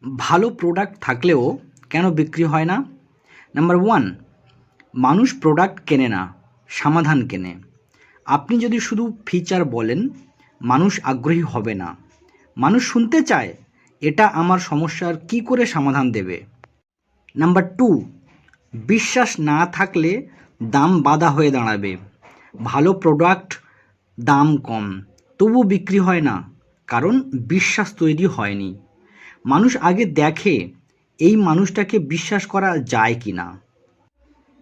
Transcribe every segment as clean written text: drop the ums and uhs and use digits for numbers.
ভালো প্রোডাক্ট থাকলেও কেন বিক্রি হয় না? নাম্বার 1, মানুষ প্রোডাক্ট কেনে না, সমাধান কেনে। আপনি যদি শুধু ফিচার বলেন, মানুষ আগ্রহী হবে না। মানুষ শুনতে চায়, এটা আমার সমস্যার কী করে সমাধান দেবে। নাম্বার 2, বিশ্বাস না থাকলে দাম বাধা হয়ে দাঁড়াবে। ভালো প্রোডাক্ট দাম কম, তবু বিক্রি হয় না, কারণ বিশ্বাস তৈরি হয়নি। মানুষ আগে দেখে এই মানুষটাকে বিশ্বাস করা যায় কি না।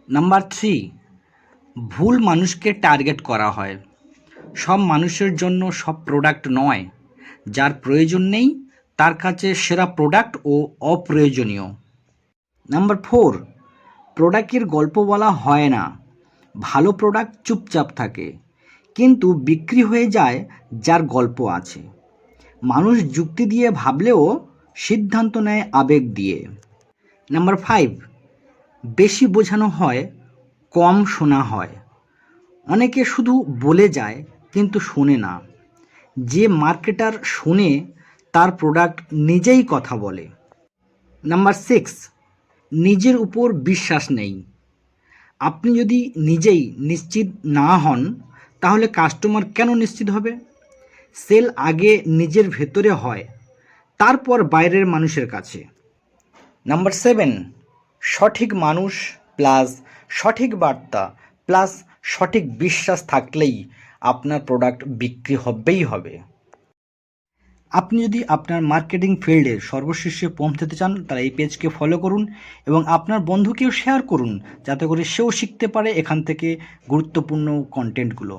নাম্বার 3, ভুল মানুষকে টার্গেট করা হয়। সব মানুষের জন্য সব প্রোডাক্ট নয়। যার প্রয়োজন নেই তার কাছে সেরা প্রোডাক্ট ও অপ্রয়োজনীয়। নাম্বার 4, প্রোডাক্টের গল্প বলা হয় না। ভালো প্রোডাক্ট চুপচাপ থাকে, কিন্তু বিক্রি হয়ে যায় যার গল্প আছে। মানুষ যুক্তি দিয়ে ভাবলেও সিদ্ধান্ত নেয় আবেগ দিয়ে। নাম্বার 5, বেশি বোঝানো হয়, কম শোনা হয়। অনেকে শুধু বলে যায় কিন্তু শোনে না। যে মার্কেটার শোনে তার প্রোডাক্ট নিজেই কথা বলে। নাম্বার 6, নিজের উপর বিশ্বাস নেই। আপনি যদি নিজেই নিশ্চিত না হন, তাহলে কাস্টমার কেন নিশ্চিত হবে? সেল আগে নিজের ভেতরে হয়, তারপর বাইরের মানুষের কাছে। নাম্বার 7, সঠিক মানুষ প্লাস সঠিক বার্তা প্লাস সঠিক বিশ্বাস থাকলেই আপনার প্রোডাক্ট বিক্রি হবেই হবে। আপনি যদি আপনার মার্কেটিং ফিল্ডে সর্বশীর্ষে পৌঁছতে চান, তাহলে এই পেজকে ফলো করুন এবং আপনার বন্ধুকেও শেয়ার করুন, যাতে করে সেও শিখতে পারে এখান থেকে গুরুত্বপূর্ণ কন্টেন্টগুলো।